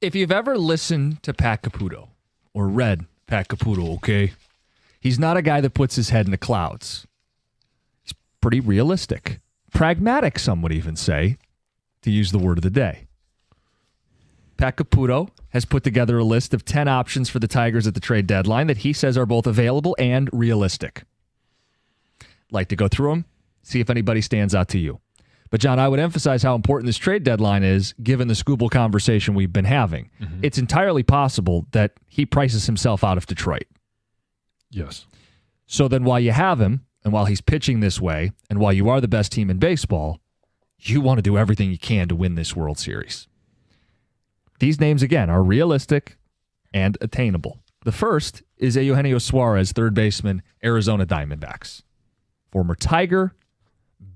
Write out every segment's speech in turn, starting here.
If you've ever listened to Pat Caputo or read Pat Caputo, okay, he's not a guy that puts his head in the clouds. He's pretty realistic. Pragmatic, some would even say, to use the word of the day. Pat Caputo has put together a list of 10 options for the Tigers at the trade deadline that he says are both available and realistic. Like to go through them, see if anybody stands out to you. But, John, I would emphasize how important this trade deadline is given the Skubal conversation we've been having. Mm-hmm. It's entirely possible that he prices himself out of Detroit. Yes. So then while you have him, and while he's pitching this way, and while you are the best team in baseball, you want to do everything you can to win this World Series. These names, again, are realistic and attainable. The first is Eugenio Suarez, third baseman, Arizona Diamondbacks. Former Tiger,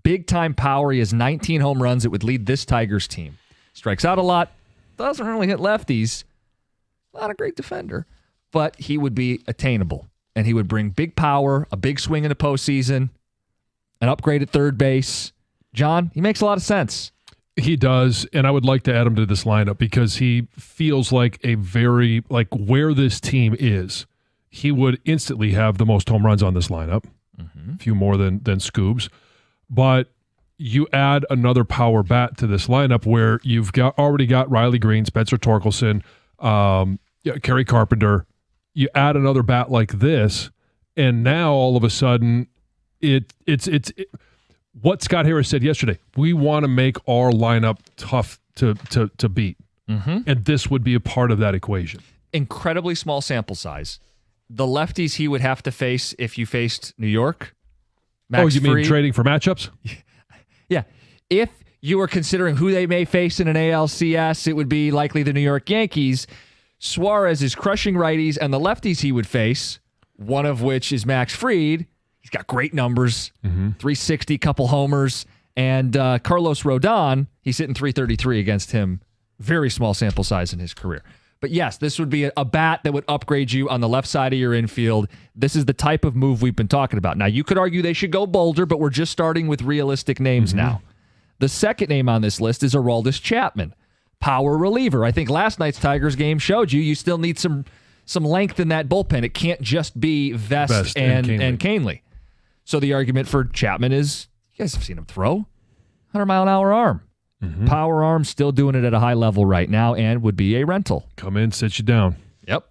big-time power. He has 19 home runs. It would lead this Tigers team. Strikes out a lot. Doesn't really hit lefties. Not a great defender. But he would be attainable. And he would bring big power, a big swing in the postseason, an upgrade at third base. John, he makes a lot of sense. He does, and I would like to add him to this lineup because he feels like where this team is, he would instantly have the most home runs on this lineup. Mm-hmm. A few more than Scoobs. But you add another power bat to this lineup where you've already got Riley Green, Spencer Torkelson, Kerry Carpenter. You add another bat like this, and now all of a sudden, it's what Scott Harris said yesterday. We want to make our lineup tough to beat, mm-hmm. and this would be a part of that equation. Incredibly small sample size. The lefties he would have to face if you faced New York. Max you mean trading for matchups? Yeah. If you were considering who they may face in an ALCS, it would be likely the New York Yankees. Suarez is crushing righties, and the lefties he would face, one of which is Max Fried. He's got great numbers, mm-hmm. 360, couple homers. And Carlos Rodon, he's hitting 333 against him. Very small sample size in his career. But yes, this would be a bat that would upgrade you on the left side of your infield. This is the type of move we've been talking about. Now, you could argue they should go bolder, but we're just starting with realistic names mm-hmm. now. The second name on this list is Aroldis Chapman, power reliever. I think last night's Tigers game showed you still need some length in that bullpen. It can't just be Vest and Canely. So the argument for Chapman is, you guys have seen him throw, 100-mile-an-hour arm. Mm-hmm. Power arm, still doing it at a high level right now, and would be a rental. Come in, sit you down. Yep.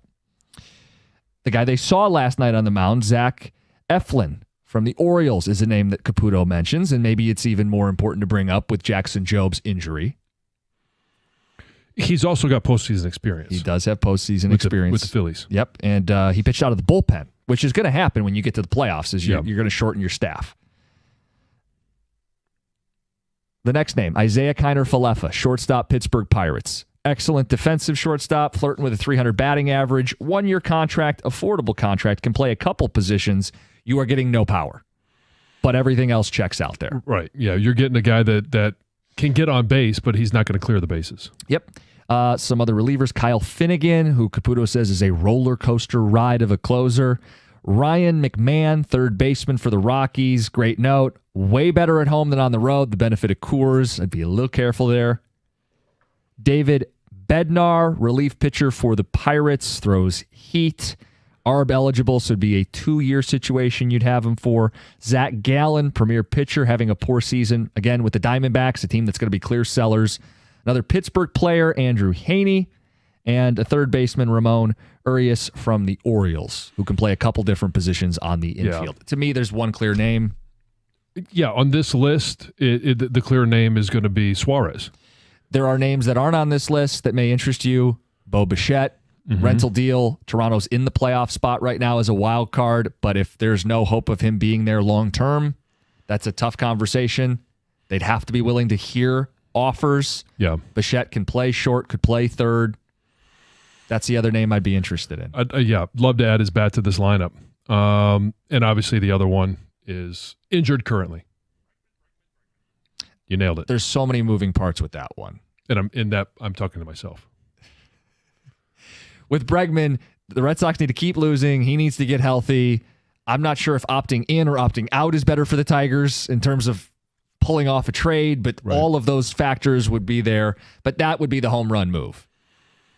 The guy they saw last night on the mound, Zach Eflin from the Orioles, is a name that Caputo mentions, and maybe it's even more important to bring up with Jackson Job's injury. He's also got postseason experience. He does have postseason experience. With the Phillies. Yep, and he pitched out of the bullpen, which is going to happen when you get to the playoffs, is you're going to shorten your staff. The next name, Isaiah Kiner-Falefa, shortstop, Pittsburgh Pirates. Excellent defensive shortstop, flirting with a 300 batting average, 1-year contract, affordable contract, can play a couple positions. You are getting no power, but everything else checks out there. Right, yeah, you're getting a guy that can get on base, but he's not going to clear the bases. Yep. Some other relievers, Kyle Finnegan, who Caputo says is a roller coaster ride of a closer. Ryan McMahon, third baseman for the Rockies. Great note. Way better at home than on the road. The benefit of Coors. I'd be a little careful there. David Bednar, relief pitcher for the Pirates. Throws heat. ARB eligible, so it'd be a 2-year situation you'd have him for. Zach Gallen, premier pitcher, having a poor season. Again, with the Diamondbacks, a team that's going to be clear sellers. Another Pittsburgh player, Andrew Haney. And a third baseman, Ramon Urias from the Orioles, who can play a couple different positions on the infield. Yeah. To me, there's one clear name. Yeah, on this list, the clear name is going to be Suarez. There are names that aren't on this list that may interest you. Bo Bichette, mm-hmm. rental deal. Toronto's in the playoff spot right now as a wild card, but if there's no hope of him being there long term, that's a tough conversation. They'd have to be willing to hear offers. Yeah, Bichette can play short, could play third. That's the other name I'd be interested in. Love to add his bat to this lineup. And obviously the other one is injured currently. You nailed it. There's so many moving parts with that one. And I'm talking to myself. With Bregman, the Red Sox need to keep losing. He needs to get healthy. I'm not sure if opting in or opting out is better for the Tigers in terms of pulling off a trade, but all of those factors would be there. But that would be the home run move.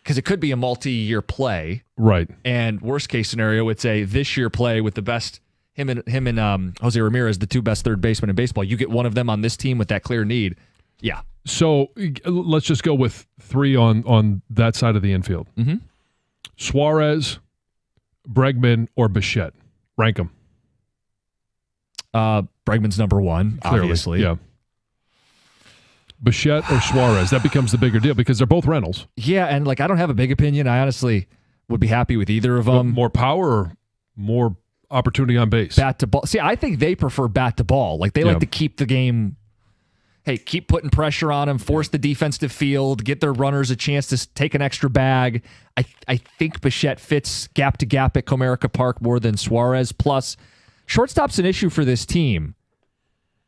because it could be a multi-year play. Right. And worst case scenario, it's a this year play with the best, him and Jose Ramirez, the two best third basemen in baseball. You get one of them on this team with that clear need. Yeah. So let's just go with 3 on that side of the infield. Mm-hmm. Suarez, Bregman, or Bichette. Rank them. Bregman's number 1, Clearly, obviously. Yeah. Bichette or Suarez, that becomes the bigger deal because they're both Reynolds. Yeah, and I don't have a big opinion. I honestly would be happy with either of them. More power or more opportunity on base? Bat to ball. See, I think they prefer bat to ball. They like to keep the game. Hey, keep putting pressure on them, force the defense to field, get their runners a chance to take an extra bag. I think Bichette fits gap to gap at Comerica Park more than Suarez. Plus, shortstop's an issue for this team.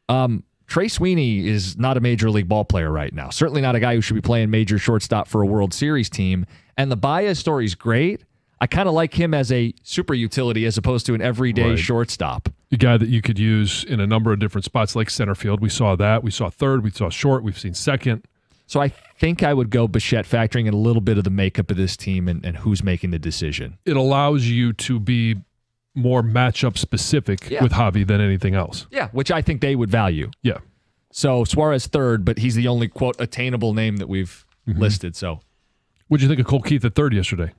Trey Sweeney is not a major league ball player right now. Certainly not a guy who should be playing major shortstop for a World Series team. And the Baez story's great. I kind of like him as a super utility as opposed to an everyday shortstop. A guy that you could use in a number of different spots like center field. We saw that. We saw third. We saw short. We've seen second. So I think I would go Bichette, factoring in a little bit of the makeup of this team and who's making the decision. It allows you to be more matchup specific with Javi than anything else. Yeah, which I think they would value. Yeah. So Suarez third, but he's the only, quote, attainable name that we've listed. So, what'd you think of Cole Keith at third yesterday?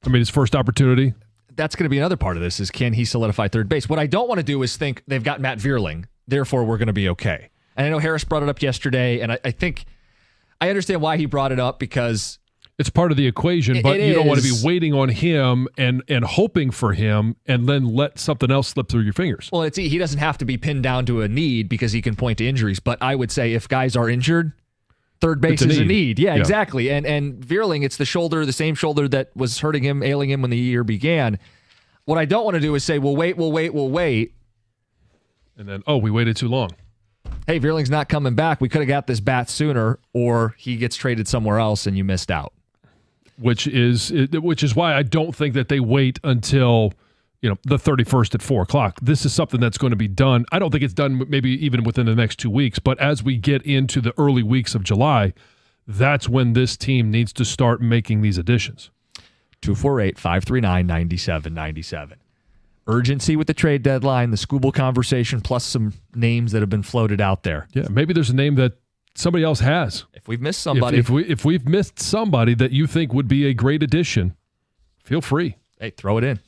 I mean, his first opportunity. That's going to be another part of this is can he solidify third base? What I don't want to do is think they've got Matt Vierling, therefore we're going to be okay. And I know Harris brought it up yesterday, and I think I understand why he brought it up because it's part of the equation, but you don't want to be waiting on him and hoping for him and then let something else slip through your fingers. Well, he doesn't have to be pinned down to a need because he can point to injuries. But I would say if guys are injured, third base is a need. Yeah, exactly. And Vierling, it's the shoulder, the same shoulder that was hurting him, ailing him when the year began. What I don't want to do is say, we'll wait. And then, we waited too long. Hey, Vierling's not coming back. We could have got this bat sooner, or he gets traded somewhere else and you missed out. Which is why I don't think that they wait until the 31st at 4:00. This is something that's going to be done. I don't think it's done maybe even within the next 2 weeks, but as we get into the early weeks of July, that's when this team needs to start making these additions. 248-539-9797. Urgency with the trade deadline, the Scooble conversation, plus some names that have been floated out there. Yeah, maybe there's a name that somebody else has. If we've missed somebody. If we've missed somebody that you think would be a great addition, feel free. Hey, throw it in.